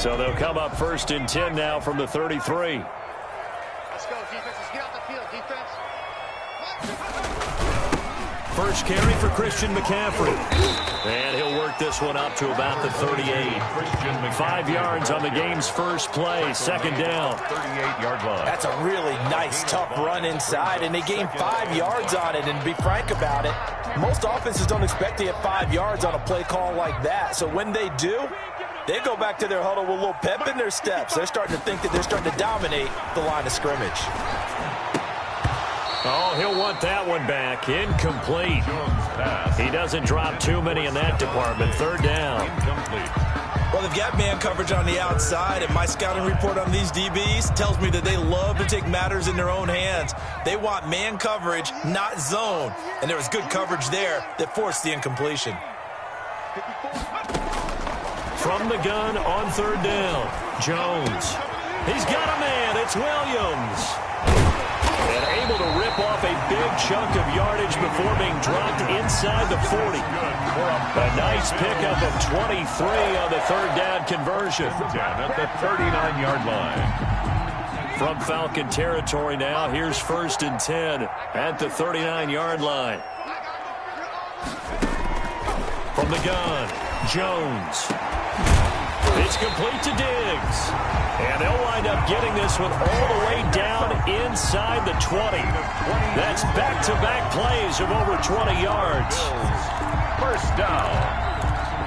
So they'll come up 1st and 10 now from the 33. Let's go, defense. Let's get out the field, defense. First carry for Christian McCaffrey. And he'll work this one up to about the 38. 5 yards on the game's first play. 2nd down. 38-yard line. That's a really nice, tough run inside, and they gained 5 yards on it. And to be frank about it, most offenses don't expect to get 5 yards on a play call like that. So when they do, they go back to their huddle with a little pep in their steps. They're starting to think that they're starting to dominate the line of scrimmage. Oh, he'll want that one back. Incomplete. He doesn't drop too many in that department. 3rd down. Well, they've got man coverage on the outside, and my scouting report on these DBs tells me that they love to take matters in their own hands. They want man coverage, not zone. And there was good coverage there that forced the incompletion. From the gun on 3rd down. Jones. He's got a man. It's Williams. And able to rip off a big chunk of yardage before being dropped inside the 40. A nice pickup of 23 on the 3rd down conversion. At the 39-yard line. From Falcon territory now, here's 1st and 10 at the 39-yard line. From the gun, Jones. It's complete to Diggs. And they'll wind up getting this one all the way down inside the 20. That's back-to-back plays of over 20 yards. First down.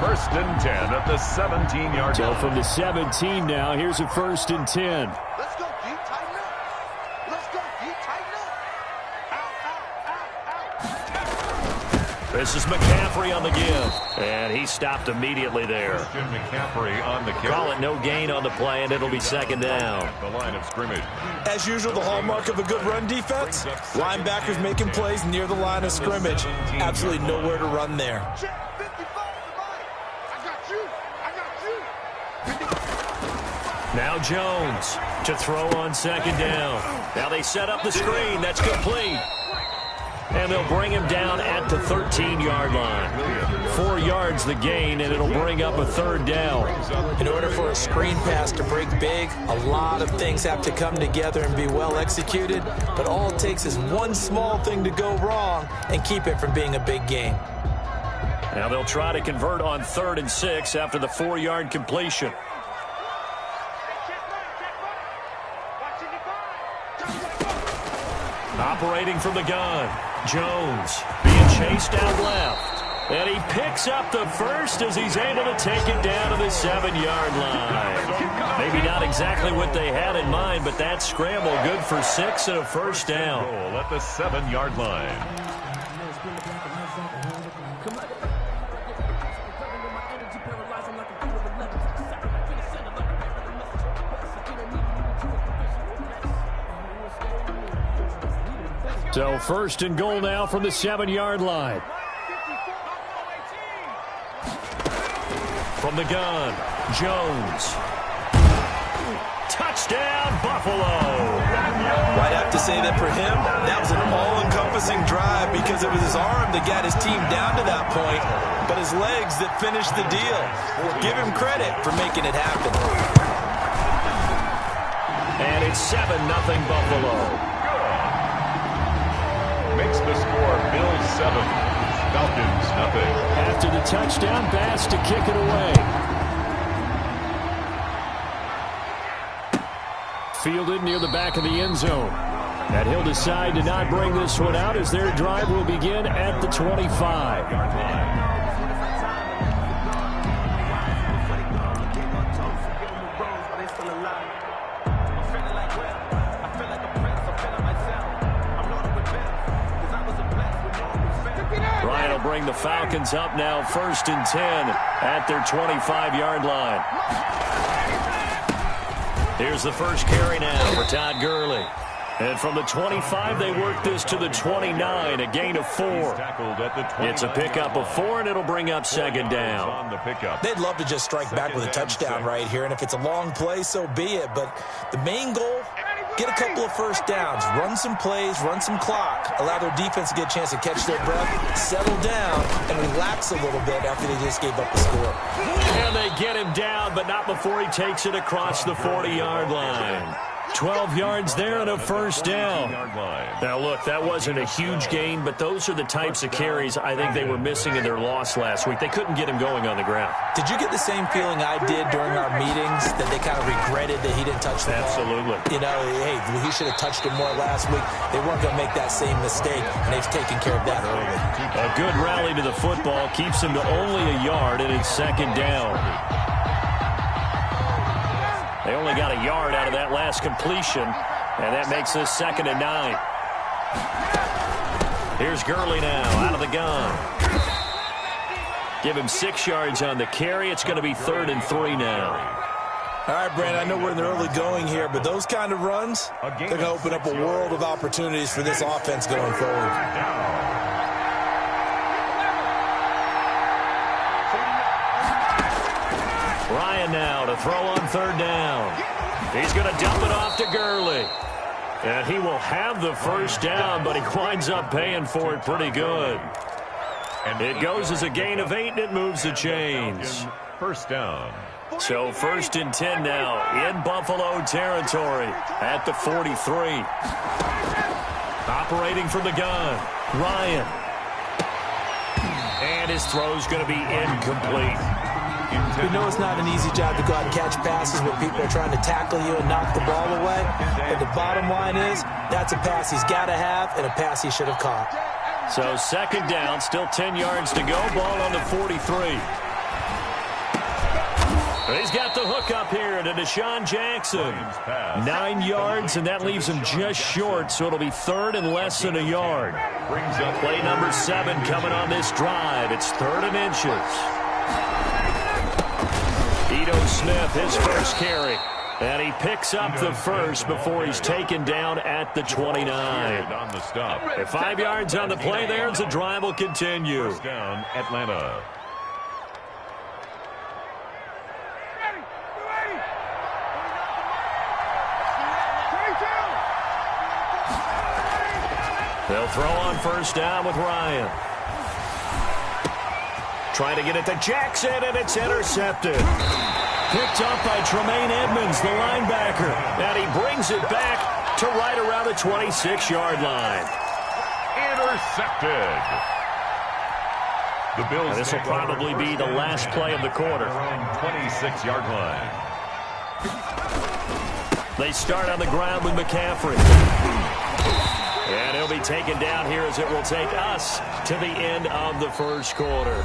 1st and 10 at the 17-yard line. So from the 17 now, here's a 1st and 10. Let's go, D. Tighten up. Let's go, D. Tighten up. This is McCaffrey on the give. And he stopped immediately there. Christian McCaffrey on the kick. Call it no gain on the play, and it'll be 2nd down. The line of scrimmage. As usual, the hallmark of a good run defense, linebackers making plays near the line of scrimmage. Absolutely nowhere to run there. Now Jones to throw on 2nd down. Now they set up the screen. That's complete. And they'll bring him down at the 13-yard line. 4 yards the gain, and it'll bring up a 3rd down. In order for a screen pass to break big, a lot of things have to come together and be well executed. But all it takes is one small thing to go wrong and keep it from being a big gain. Now they'll try to convert on 3rd and 6 after the 4-yard completion. Operating from the gun, Jones being chased out left. And he picks up the first as he's able to take it down to the 7-yard line. Maybe not exactly what they had in mind, but that scramble good for 6 and a 1st down. Goal at the 7-yard line. So 1st and goal now from the 7-yard line. From the gun, Jones. Touchdown, Buffalo. I'd have to say that for him, that was an all-encompassing drive because it was his arm that got his team down to that point, but his legs that finished the deal. Give him credit for making it happen. And it's 7-0 Buffalo. Makes the score Bills 7, Falcons nothing. After the touchdown pass to kick it away. Fielded near the back of the end zone. And he'll decide to not bring this one out as their drive will begin at the 25. Bring the Falcons up now 1st and 10 at their 25-yard line. Here's the first carry now for Todd Gurley. And from the 25, they work this to the 29, a gain of 4. It's a pickup of 4, and it'll bring up 2nd down. They'd love to just strike back with a touchdown right here, and if it's a long play, so be it. But the main goal, get a couple of first downs, run some plays, run some clock, allow their defense to get a chance to catch their breath, settle down, and relax a little bit after they just gave up the score. And they get him down, but not before he takes it across the 40-yard line. 12 yards there and a first down. Now, look, that wasn't a huge gain, but those are the types of carries I think they were missing in their loss last week. They couldn't get him going on the ground. Did you get the same feeling I did during our meetings, that they kind of regretted that he didn't touch the ball? Absolutely. You know, hey, he should have touched it more last week. They weren't going to make that same mistake, and they've taken care of that early. A good rally to the football keeps him to only a yard, and it's second down. They only got a yard out of that last completion, and that makes this 2nd and 9. Here's Gurley now out of the gun. Give him 6 yards on the carry. It's going to be 3rd and 3 now. All right, Brandon, I know we're in the early going here, but those kind of runs, they're going to open up a world of opportunities for this offense going forward. Ryan now to throw on 3rd down. He's going to dump it off to Gurley. And he will have the first down, but he winds up paying for it pretty good. And it goes as a gain of 8, and it moves the chains. First down. So 1st and 10 now in Buffalo territory at the 43. Operating from the gun, Ryan. And his throw's going to be incomplete. We know it's not an easy job to go out and catch passes when people are trying to tackle you and knock the ball away. But the bottom line is, that's a pass he's got to have and a pass he should have caught. So 2nd down, still 10 yards to go. Ball on the 43. He's got the hook up here to Deshaun Jackson. 9 yards, and that leaves him just short, so it'll be 3rd and less than a yard. Play number 7 coming on this drive. It's 3rd and inches. Ito Smith, his first carry. And he picks up the first before he's taken down at the 29. At 5 yards on the play there, the drive will continue. First down, Atlanta. They'll throw on first down with Ryan. Trying to get it to Jackson, and it's intercepted. Picked up by Tremaine Edmonds, the linebacker. And he brings it back to right around the 26-yard line. Intercepted. The Bills. This will probably be the last play of the quarter. Around 26-yard line. They start on the ground with McCaffrey. And he'll be taken down here as it will take us to the end of the first quarter.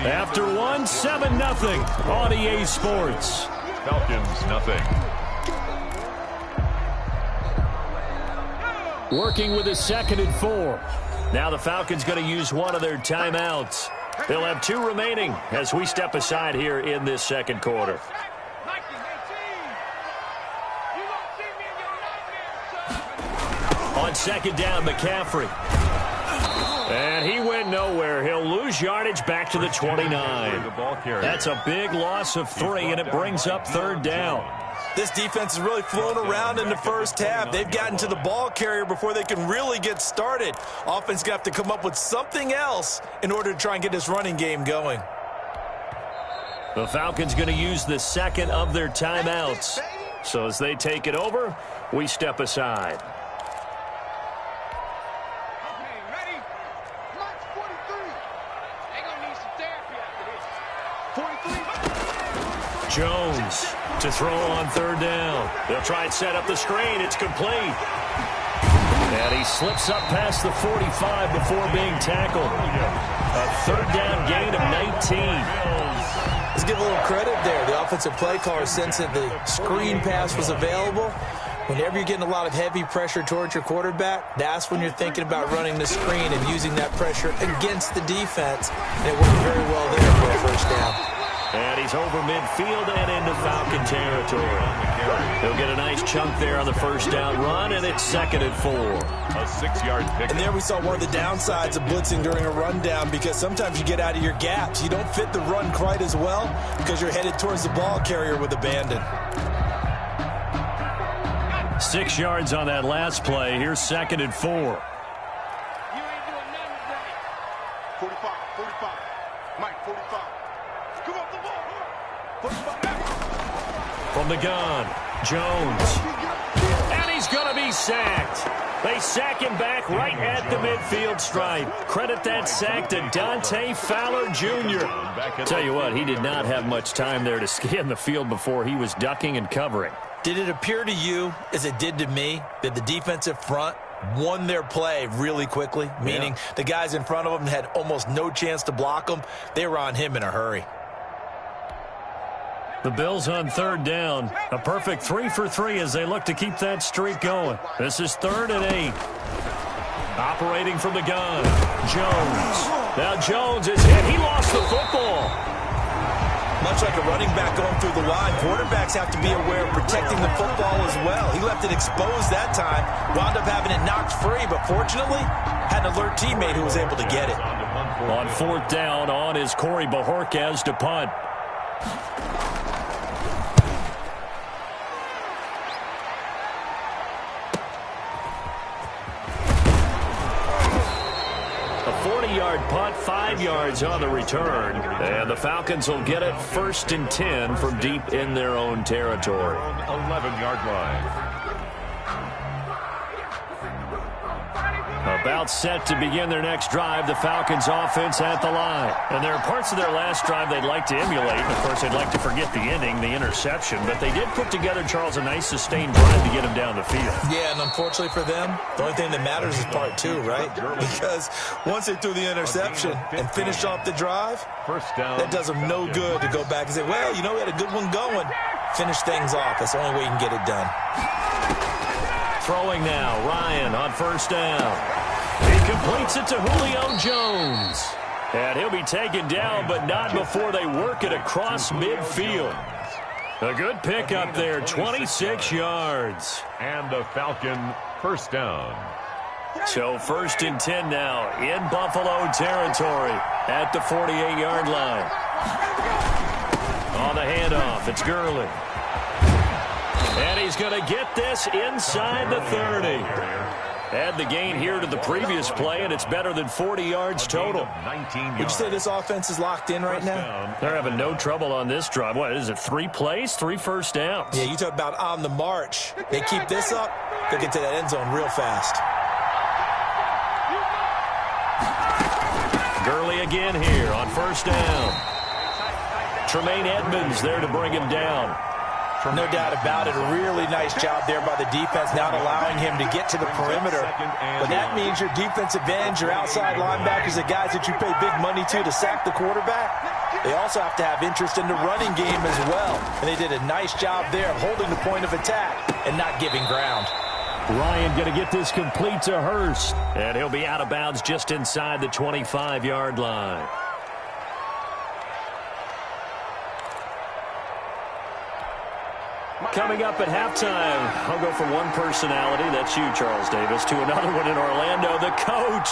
After 1, 7-0 on EA Sports. Falcons, nothing. Working with a 2nd and 4. Now the Falcons going to use one of their timeouts. They'll have 2 remaining as we step aside here in this second quarter. On 2nd down, McCaffrey. And he went nowhere. He'll lose yardage back to the 29. That's a big loss of 3, and it brings up 3rd down. This defense has really flown around in the first half. They've gotten to the ball carrier before they can really get started. Offense going to have to come up with something else in order to try and get this running game going. The Falcons going to use the 2nd of their timeouts. So as they take it over, we step aside. Jones to throw on 3rd down. They'll try and set up the screen. It's complete. And he slips up past the 45 before being tackled. A 3rd down gain of 19. Let's give a little credit there. The offensive play caller sensed that the screen pass was available. Whenever you're getting a lot of heavy pressure towards your quarterback, that's when you're thinking about running the screen and using that pressure against the defense. And it worked very well there for a first down. And he's over midfield and into Falcon territory. He'll get a nice chunk there on the first down run, and it's 2nd and 4. A 6-yard pick. And there we saw one of the downsides of blitzing during a rundown, because sometimes you get out of your gaps. You don't fit the run quite as well because you're headed towards the ball carrier with abandon. 6 yards on that last play. Here's 2nd and 4. You ain't doing nothing right. 45, 45. Mike, 45. Come on, the ball. 45. From the gun, Jones. And he's going to be sacked. They sack him back right at the midfield stripe. Credit that sack to Dante Fowler Jr. Tell you what, he did not have much time there to scan the field before he was ducking and covering. Did it appear to you, as it did to me, that the defensive front won their play really quickly? Meaning the guys in front of them had almost no chance to block him. They were on him in a hurry. The Bills on 3rd down. A perfect 3 for 3 as they look to keep that streak going. This is 3rd and 8. Operating from the gun, Jones. Now Jones is hit. He lost the football. Much like a running back going through the line, quarterbacks have to be aware of protecting the football as well. He left it exposed that time, wound up having it knocked free, but fortunately had an alert teammate who was able to get it. On 4th down, on is Corey Bojorquez to punt. A 40-yard punt, 5 yards on the return. And the Falcons will get it 1st and 10 from deep in their own territory. 11-yard line. About set to begin their next drive, the Falcons offense at the line. And there are parts of their last drive they'd like to emulate. Of course, they'd like to forget the ending, the interception. But they did put together, Charles, a nice sustained drive to get him down the field. Yeah, and unfortunately for them, the only thing that matters is part 2, right? Because once they threw the interception and finished off the drive, that does them no good to go back and say, well, you know, we had a good one going. Finish things off. That's the only way you can get it done. Throwing now, Ryan on 1st down. He completes it to Julio Jones. And he'll be taken down, but not before they work it across midfield. A good pick up there, 26 yards. And the Falcon 1st down. So 1st and 10 now in Buffalo territory at the 48-yard line. On the handoff, it's Gurley. And he's going to get this inside the 30. Add the gain here to the previous play, and it's better than 40 yards total. Would you say this offense is locked in right now? They're having no trouble on this drive. What is it, 3 plays, 3 first downs? Yeah, you talk about on the march. They keep this up, they'll get to that end zone real fast. Gurley again here on 1st down. Tremaine Edmonds there to bring him down. No doubt about it. A really nice job there by the defense, not allowing him to get to the perimeter. But that means your defensive ends, your outside linebackers, the guys that you pay big money to sack the quarterback, they also have to have interest in the running game as well. And they did a nice job there of holding the point of attack and not giving ground. Ryan going to get this complete to Hurst. And he'll be out of bounds just inside the 25-yard line. Coming up at halftime, I'll go from one personality, that's you, Charles Davis, to another one in Orlando, the coach.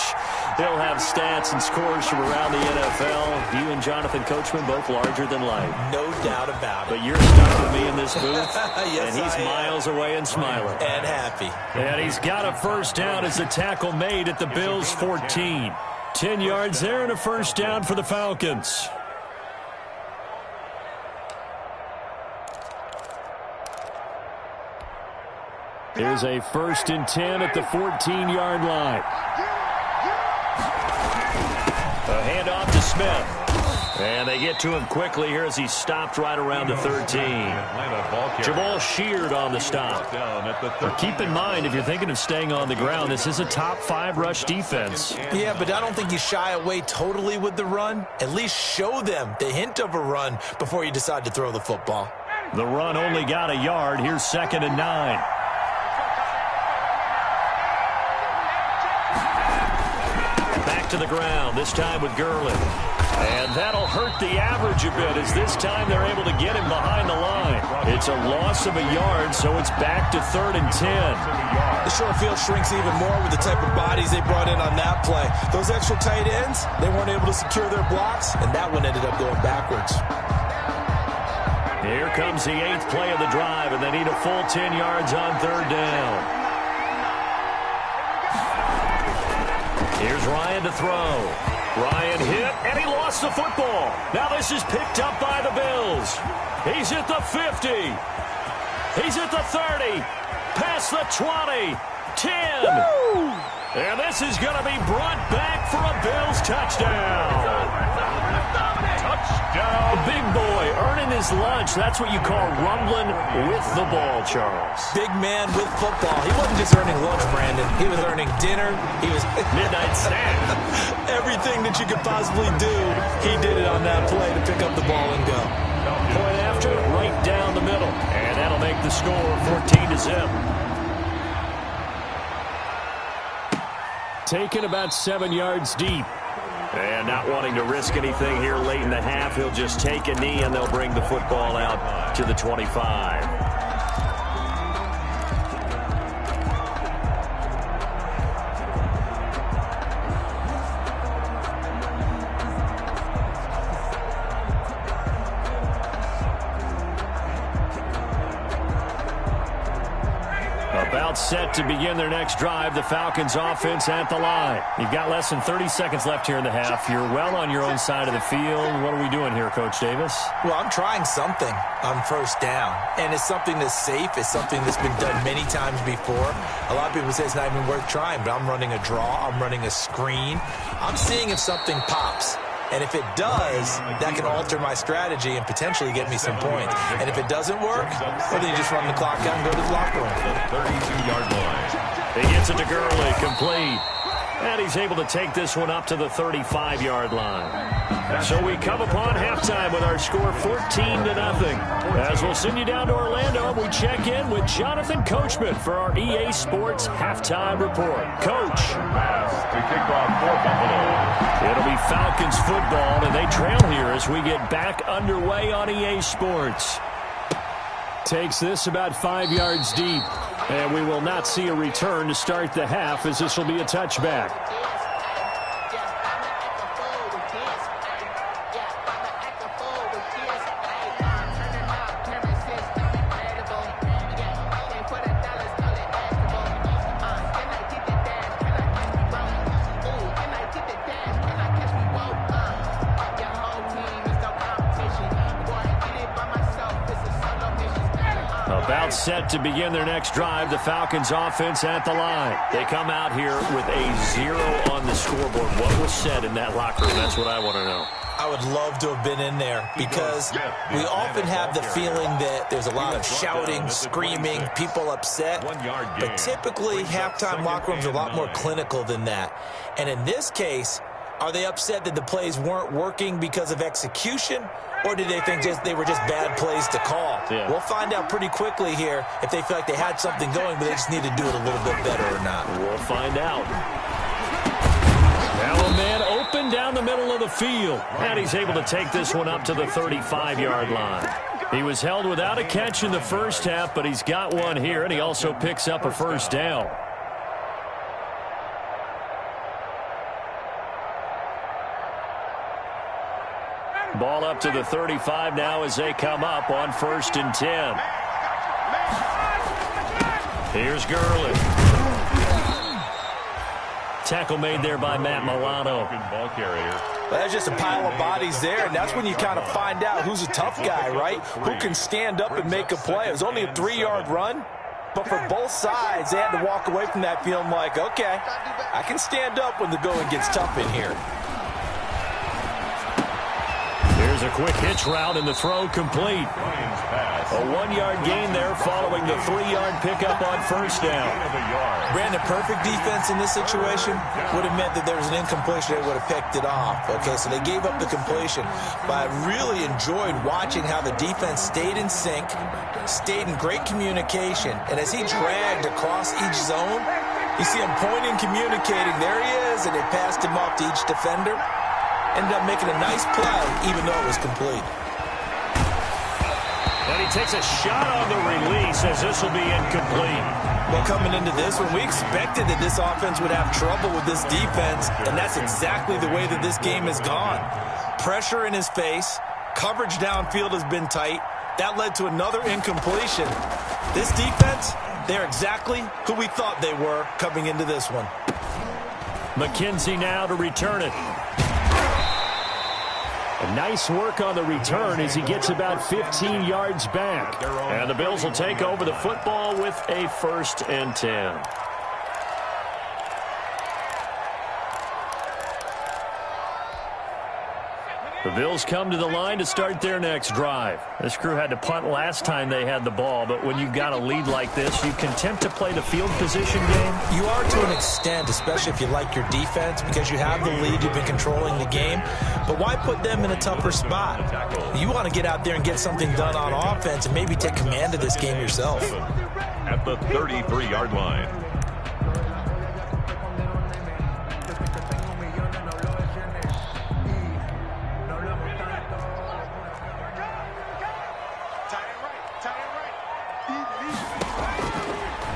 He'll have stats and scores from around the NFL. You and Jonathan Coachman, both larger than life. No doubt about it. But you're stuck with me in this booth, yes, and he's miles away and smiling. And happy. And he's got a 1st down as the tackle made at the Bills' 14. 10 yards there and a 1st down for the Falcons. Here's a 1st and 10 at the 14-yard line. A handoff to Smith. And they get to him quickly here as he stopped right around the 13. Jamal Sheard on the stop. But keep in mind, if you're thinking of staying on the ground, this is a top 5 rush defense. Yeah, but I don't think you shy away totally with the run. At least show them the hint of a run before you decide to throw the football. The run only got a yard. Here's 2nd and 9. To the ground, this time with Gurley. And that'll hurt the average a bit as this time they're able to get him behind the line. It's a loss of a yard, so it's back to 3rd and 10. The short field shrinks even more with the type of bodies they brought in on that play. Those extra tight ends, they weren't able to secure their blocks, and that one ended up going backwards. Here comes the 8th play of the drive, and they need a full 10 yards on 3rd down. Here's Ryan to throw. Ryan hit, and he lost the football. Now this is picked up by the Bills. He's at the 50. He's at the 30. Past the 20. 10. Woo! And this is going to be brought back for a Bills touchdown. Touchdown. Big boy earning his lunch. That's what you call rumbling with the ball, Charles. Big man with football. He wasn't just earning lunch, Brandon. He was earning dinner. He was midnight snack. Everything that you could possibly do, he did it on that play to pick up the ball and go. Point after, right down the middle. And that'll make the score 14-0. Taken about 7 yards deep. And not wanting to risk anything here late in the half, he'll just take a knee and they'll bring the football out to the 25. About set to begin their next drive. The Falcons offense at the line. You've got less than 30 seconds left here in the half. You're well on your own side of the field. What are we doing here, Coach Davis? Well, I'm trying something on 1st down. And it's something that's safe. It's something that's been done many times before. A lot of people say it's not even worth trying, but I'm running a draw. I'm running a screen. I'm seeing if something pops. And if it does, that can alter my strategy and potentially get me some points. And if it doesn't work, well, then you just run the clock out and go to the locker room. 32-yard line. He gets it to Gurley, complete. And he's able to take this one up to the 35-yard line. So we come upon halftime with our score 14-0. As we'll send you down to Orlando, we check in with Jonathan Coachman for our EA Sports Halftime Report. Coach. Pass to kick off for Buffalo. It'll be Falcons football, and they trail here as we get back underway on EA Sports. Takes this about 5 yards deep, and we will not see a return to start the half as this will be a touchback. About set to begin their next drive, the Falcons offense at the line. They come out here with a 0 on the scoreboard. What was said in that locker room? That's what I want to know. I would love to have been in there because we often have the feeling that there's a lot of shouting, screaming, people upset. But typically, halftime locker rooms are a lot more clinical than that. And in this case, are they upset that the plays weren't working because of execution? Or did they think they were just bad plays to call? Yeah. We'll find out pretty quickly here if they feel like they had something going, but they just need to do it a little bit better or not. We'll find out. Now a man open down the middle of the field. And he's able to take this one up to the 35-yard line. He was held without a catch in the first half, but he's got one here, and he also picks up a 1st down. Ball up to the 35 now as they come up on 1st and 10. Here's Gurley. Tackle made there by Matt Milano. Good ball carrier. Well, that's just a pile of bodies there, and that's when you kind of find out who's a tough guy, right? Who can stand up and make a play. It was only a 3-yard run, but for both sides, they had to walk away from that feeling like, okay, I can stand up when the going gets tough in here. Here's a quick hitch route, and the throw complete. A 1-yard gain there following the 3-yard pickup on 1st down. Brandon, perfect defense in this situation would have meant that there was an incompletion. They would have picked it off. Okay, so they gave up the completion. But I really enjoyed watching how the defense stayed in sync, stayed in great communication. And as he dragged across each zone, you see him pointing, communicating. There he is, and they passed him off to each defender. Ended up making a nice play, even though it was complete. And he takes a shot on the release as this will be incomplete. Well, coming into this one, we expected that this offense would have trouble with this defense, and that's exactly the way that this game has gone. Pressure in his face, coverage downfield has been tight, That led to another incompletion. This defense, they're exactly who we thought they were coming into this one. McKenzie now to return it. Nice work on the return as he gets about 15 yards back. And the Bills will take over the football with a 1st and 10. The Bills come to the line to start their next drive. This crew had to punt last time they had the ball, but when you've got a lead like this, you can tempt to play the field position game. You are to an extent, especially if you like your defense, because you have the lead, you've been controlling the game. But why put them in a tougher spot? You want to get out there and get something done on offense and maybe take command of this game yourself. At the 33-yard line.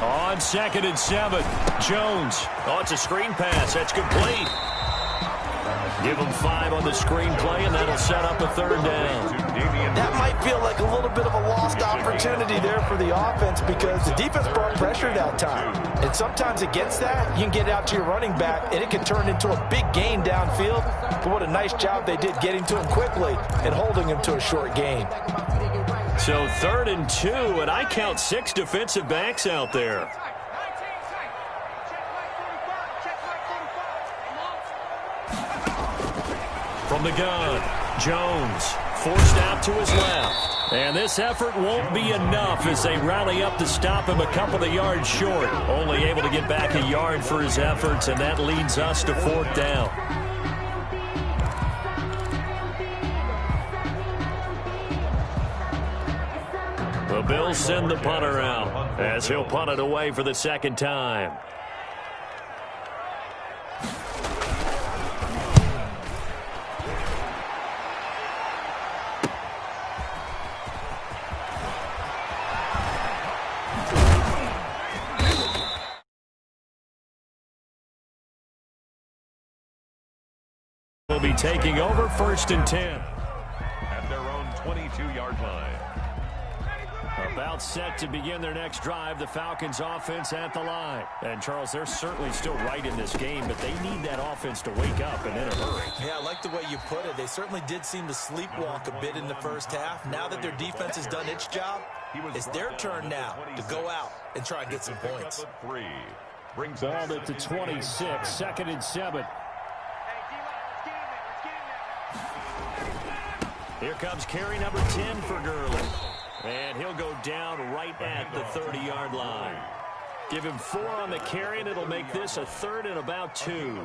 On 2nd and 7, Jones. Oh, it's a screen pass. That's complete. Give him 5 on the screen play, and that'll set up a 3rd down. That might feel like a little bit of a lost opportunity there for the offense because the defense brought pressure that time. And sometimes against that, you can get out to your running back, and it can turn into a big gain downfield. But what a nice job they did getting to him quickly and holding him to a short gain. So 3rd and 2, and I count 6 defensive backs out there. From the gun, Jones forced out to his left. And this effort won't be enough as they rally up to stop him a couple of yards short. Only able to get back a yard for his efforts, and that leads us to 4th down. The Bills send the punter out as he'll punt it away for the 2nd time. Will be taking over 1st and 10. At their own 22-yard line. About set to begin their next drive, the Falcons offense at the line. And, Charles, they're certainly still right in this game, but they need that offense to wake up and in a hurry. Yeah, I like the way you put it. They certainly did seem to sleepwalk a bit in the first half. Now that their defense has done its job, it's their turn now to go out and try and get some points. Ball it to 26, 2nd and 7. Here comes carry number 10 for Gurley. And he'll go down right at the 30-yard line. Give him 4 on the carry, and it'll make this a 3rd and about 2.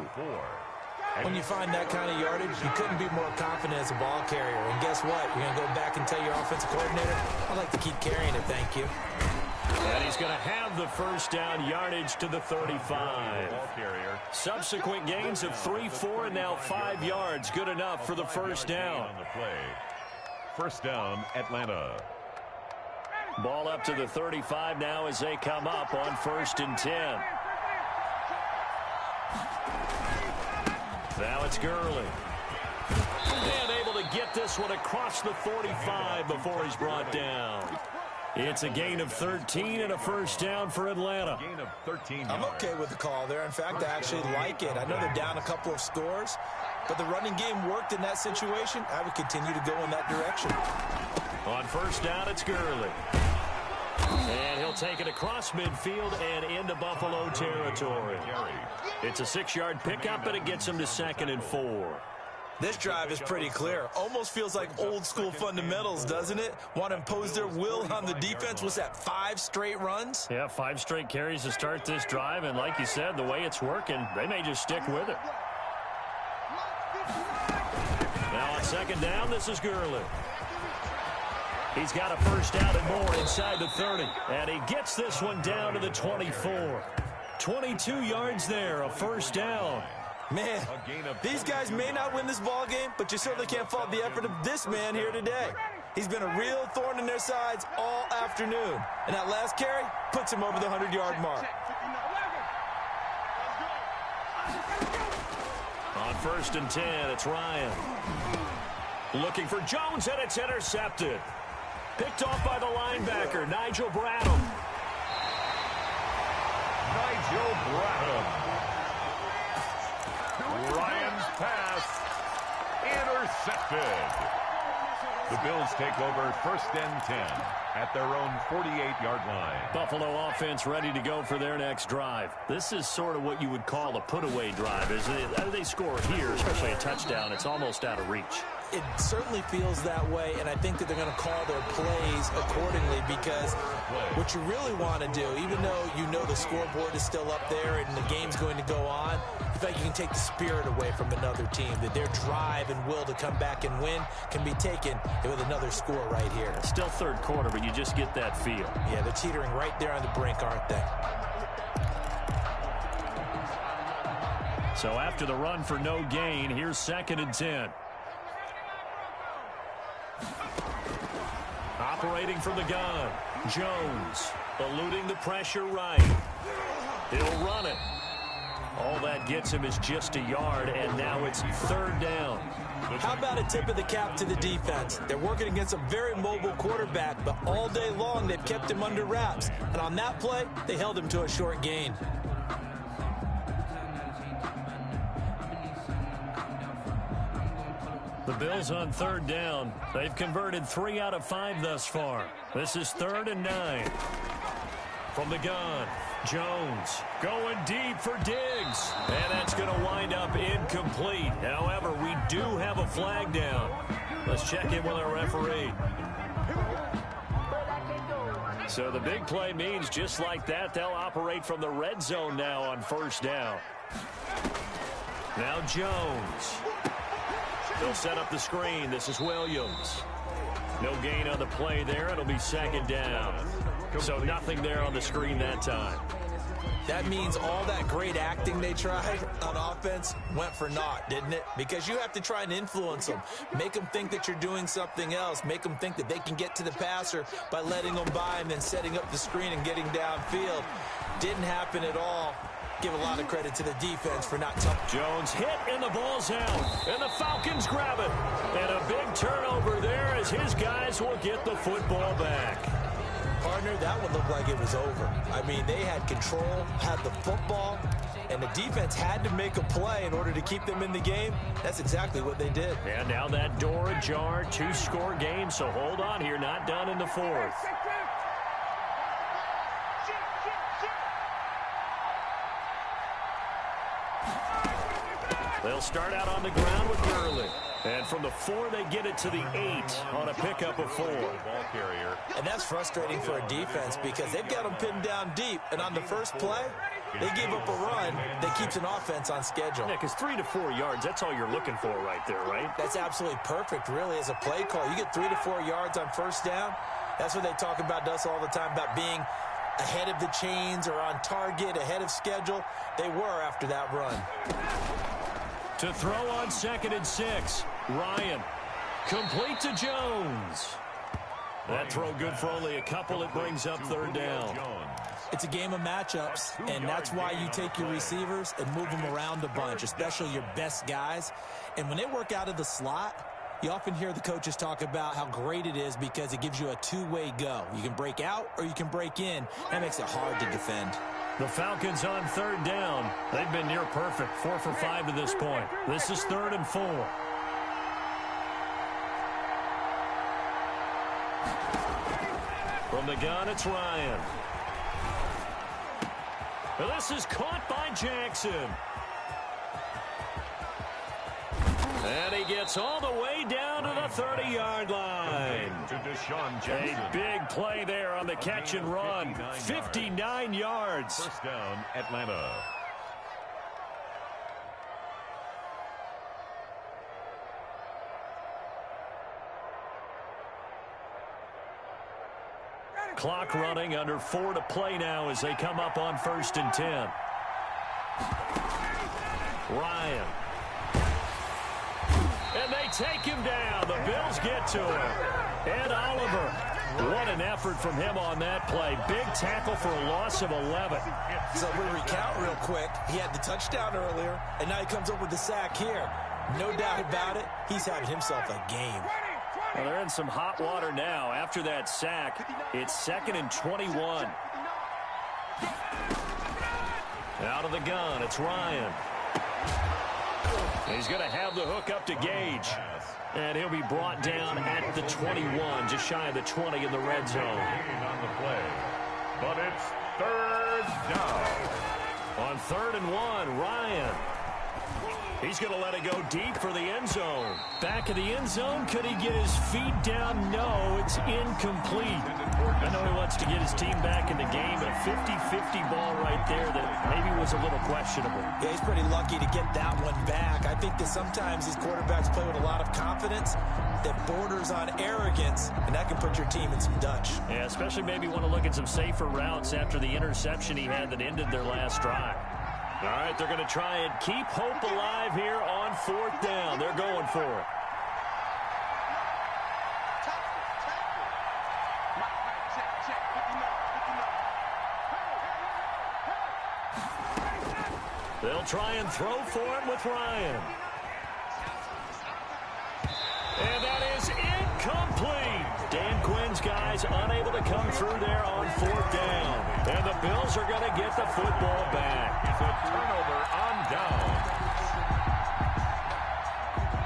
When you find that kind of yardage, you couldn't be more confident as a ball carrier. And guess what? You're going to go back and tell your offensive coordinator, I'd like to keep carrying it, thank you. And he's going to have the 1st down, yardage to the 35. Subsequent gains of 3, 4, and now 5 yards. Good enough for the 1st down. 1st down, Atlanta. Ball up to the 35 now as they come up on 1st and 10. Now it's Gurley. And able to get this one across the 45 before he's brought down. It's a gain of 13 and a 1st down for Atlanta. Gain of 13 yards. I'm okay with the call there. In fact, I actually like it. I know they're down a couple of scores, but the running game worked in that situation. I would continue to go in that direction. On 1st down, it's Gurley. And he'll take it across midfield and into Buffalo territory. It's a 6-yard pickup, and it gets him to 2nd and 4. This drive is pretty clear. Almost feels like old school fundamentals, doesn't it? Want to impose their will on the defense. Was that 5 straight runs? Yeah, 5 straight carries to start this drive, and like you said, the way it's working, they may just stick with it. Now on 2nd down, this is Gurley. He's got a 1st down and more inside the 30, and he gets this one down to the 24. 22 yards there, a 1st down. Man, these guys may not win this ball game, but you certainly can't fault the effort of this man here today. He's been a real thorn in their sides all afternoon, and that last carry puts him over the 100-yard mark. On 1st and 10, it's Ryan. Looking for Jones, and it's intercepted. Picked off by the linebacker, Nigel Bradham. Nigel Bradham. Ryan's pass intercepted. The Bills take over 1st and 10 at their own 48-yard line. Buffalo offense ready to go for their next drive. This is sort of what you would call a put-away drive. As they score here, especially a touchdown, it's almost out of reach. It certainly feels that way, and I think that they're going to call their plays accordingly, because what you really want to do, even though you know the scoreboard is still up there and the game's going to go on, in fact, you can take the spirit away from another team, that their drive and will to come back and win can be taken with another score right here. Still third quarter, but you just get that feel. Yeah, they're teetering right there on the brink, aren't they? So after the run for no gain, here's 2nd and 10. Operating from the gun, Jones, eluding the pressure right. He'll run it. All that gets him is just a yard, and now it's 3rd down. How about a tip of the cap to the defense? They're working against a very mobile quarterback, but all day long they've kept him under wraps. And on that play, they held him to a short gain. The Bills on 3rd down. They've converted 3 out of 5 thus far. This is 3rd and 9. From the gun, Jones going deep for Diggs. And that's going to wind up incomplete. However, we do have a flag down. Let's check in with our referee. So the big play means just like that, they'll operate from the red zone now on 1st down. Now Jones. They'll set up the screen. This is Williams. No gain on the play there. It'll be 2nd down. So nothing there on the screen that time. That means all that great acting they tried on offense went for naught, didn't it? Because you have to try and influence them. Make them think that you're doing something else. Make them think that they can get to the passer by letting them by and then setting up the screen and getting downfield. Didn't happen at all. Give a lot of credit to the defense for not touching. Jones hit and the ball's out. And the Falcons grab it. And a big turnover there as his guys will get the football back. Partner, that one looked like it was over. I mean, they had control, had the football, and the defense had to make a play in order to keep them in the game. That's exactly what they did. And now that door ajar, 2-score game, so hold on here, not done in the 4th. They'll start out on the ground with Gurley. And from the 4, they get it to the 8 on a pickup of 4. Ball carrier. And that's frustrating for a defense because they've got them pinned down deep. And on the first play, they give up a run that keeps an offense on schedule. Yeah, because 3 to 4 yards, that's all you're looking for right there, right? That's absolutely perfect, really, as a play call. You get 3 to 4 yards on 1st down. That's what they talk about to us all the time, about being ahead of the chains or on target, ahead of schedule. They were after that run. To throw on 2nd and 6, Ryan. Complete to Jones. That throw good for only a couple. It brings up 3rd down. It's a game of matchups, and that's why you take your receivers and move them around a bunch, especially your best guys. And when they work out of the slot, you often hear the coaches talk about how great it is because it gives you a two-way go. You can break out or you can break in. That makes it hard to defend. The Falcons on 3rd down. They've been near perfect, 4 for 5 to this point. This is 3rd and 4. From the gun, it's Ryan. This is caught by Jackson. And he gets all the way down to the 30-yard line. To Deshaun Jackson. A big play there on the catch and run. 59 yards. 1st down, Atlanta. Clock running, under 4 to play now as they come up on 1st and 10. Ryan. And they take him down. The Bills get to him. Ed Oliver. What an effort from him on that play. Big tackle for a loss of 11. So we recount real quick. He had the touchdown earlier, and now he comes up with the sack here. No doubt about it, he's having himself a game. Well, they're in some hot water now. After that sack, it's 2nd and 21. Out of the gun, it's Ryan. He's going to have the hook up to Gage. And he'll be brought down at the 21, just shy of the 20 in the red zone. On the play, but it's 3rd down. On 3rd and 1, Ryan. He's going to let it go deep for the end zone. Back of the end zone, could he get his feet down? No, it's incomplete. I know he wants to get his team back in the game, but a 50-50 ball right there that maybe was a little questionable. Yeah, he's pretty lucky to get that one back. I think that sometimes these quarterbacks play with a lot of confidence that borders on arrogance, and that can put your team in some Dutch. Yeah, especially maybe want to look at some safer routes after the interception he had that ended their last drive. All right, they're going to try and keep hope alive here on 4th down. They're going for it. They'll try and throw for it with Ryan. And that is incomplete. Dan Quinn's guys unable to come through there on 4th down. And the Bills are going to get the football back. It's a turnover on down.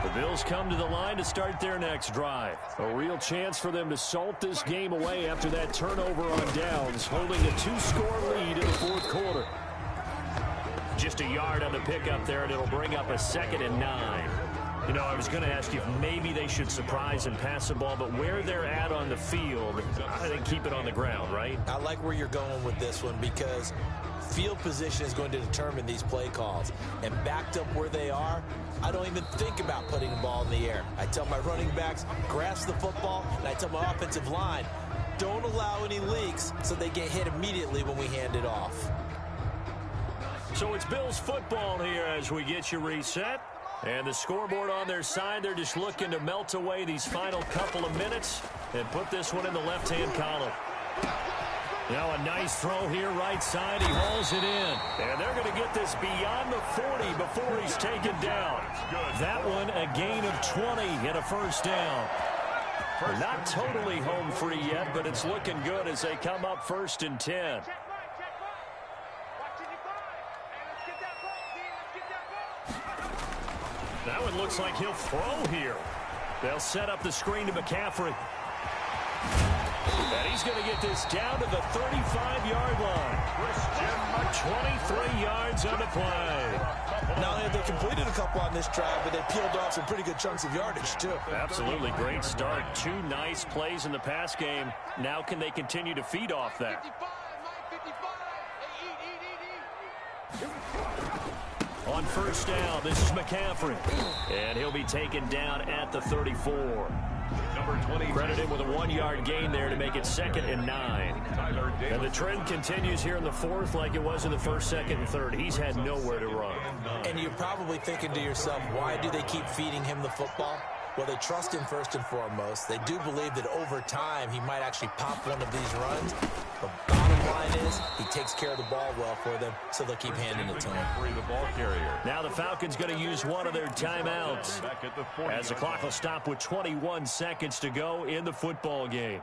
The Bills come to the line to start their next drive. A real chance for them to salt this game away after that turnover on downs, holding a 2-score lead in the 4th quarter. Just a yard on the pickup there, and it'll bring up a 2nd and 9. You know, I was going to ask you if maybe they should surprise and pass the ball, but where they're at on the field, I think keep it on the ground, right? I like where you're going with this one because field position is going to determine these play calls. And backed up where they are, I don't even think about putting the ball in the air. I tell my running backs, grasp the football, and I tell my offensive line, don't allow any leaks so they get hit immediately when we hand it off. So it's Bills football here as we get you reset. And the scoreboard on their side, they're just looking to melt away these final couple of minutes and put this one in the left-hand column. Now a nice throw here right side. He hauls it in. And they're going to get this beyond the 40 before he's taken down. That one a gain of 20 and a 1st down. They're not totally home free yet, but it's looking good as they come up 1st and 10. That one looks like he'll throw here. They'll set up the screen to McCaffrey. And he's going to get this down to the 35-yard line. 23 yards on the play. Not only have they completed a couple on this drive, but they peeled off some pretty good chunks of yardage, too. Absolutely great start. 2 nice plays in the pass game. Now can they continue to feed off that? On 1st down, this is McCaffrey. And he'll be taken down at the 34. Number 20. Credit him with a 1-yard gain there to make it 2nd and 9. And the trend continues here in the 4th like it was in the 1st, 2nd, and 3rd. He's had nowhere to run. And you're probably thinking to yourself, why do they keep feeding him the football? Well, they trust him first and foremost. They do believe that over time he might actually pop one of these runs. The bottom line is he takes care of the ball well for them, so they'll keep handing it to him. The ball carrier. Now the Falcons going to use one of their timeouts as the clock will stop with 21 seconds to go in the football game.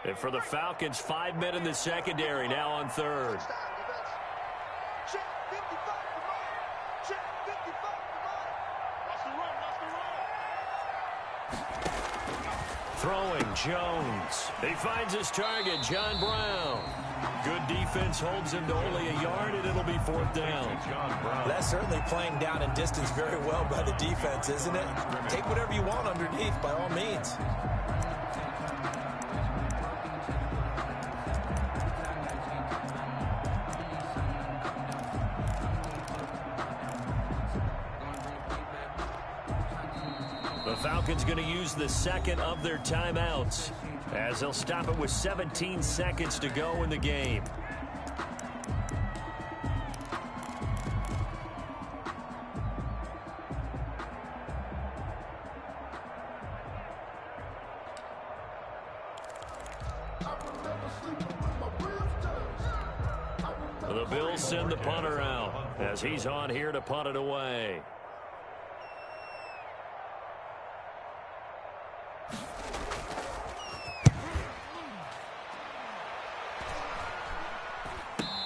And for the Falcons, 5 men in the secondary now on 3rd. Throwing, Jones. He finds his target, John Brown. Good defense holds him to only a yard, and it'll be 4th down. That's certainly playing down in distance very well by the defense, isn't it? Take whatever you want underneath, by all means. The Falcons going to use the 2nd of their timeouts as they'll stop it with 17 seconds to go in the game. The Bills send the punter out. as he's on here to punt it away.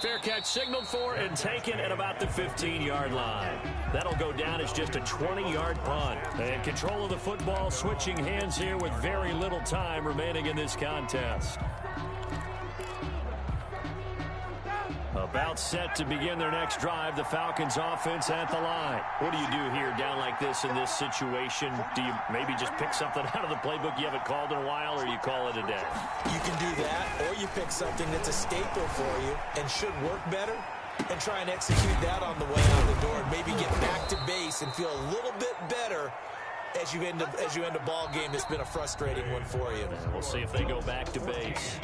Fair catch signaled for and taken at about the 15-yard line. That'll go down as just a 20-yard punt. And control of the football switching hands here with very little time remaining in this contest. About set to begin their next drive, the Falcons offense at the line. What do you do here down like this in this situation? Do you maybe just pick something out of the playbook you haven't called in a while, or you call it a day? You can do that, or you pick something that's a staple for you and should work better and try and execute that on the way out the door and maybe get back to base and feel a little bit better as you end a ball game that's been a frustrating one for you. And we'll see if they go back to base.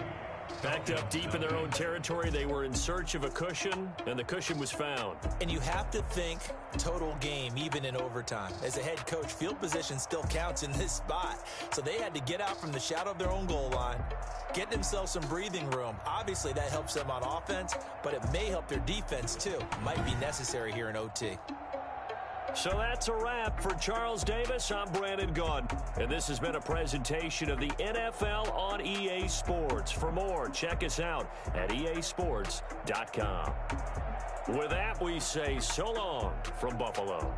Backed up deep in their own territory, they were in search of a cushion, and the cushion was found. And you have to think total game, even in overtime. As a head coach, field position still counts in this spot. So they had to get out from the shadow of their own goal line, get themselves some breathing room. Obviously, that helps them on offense, but it may help their defense, too. Might be necessary here in OT. So that's a wrap for Charles Davis. I'm Brandon Gaudin, and this has been a presentation of the NFL on EA Sports. For more, check us out at easports.com. With that, we say so long from Buffalo.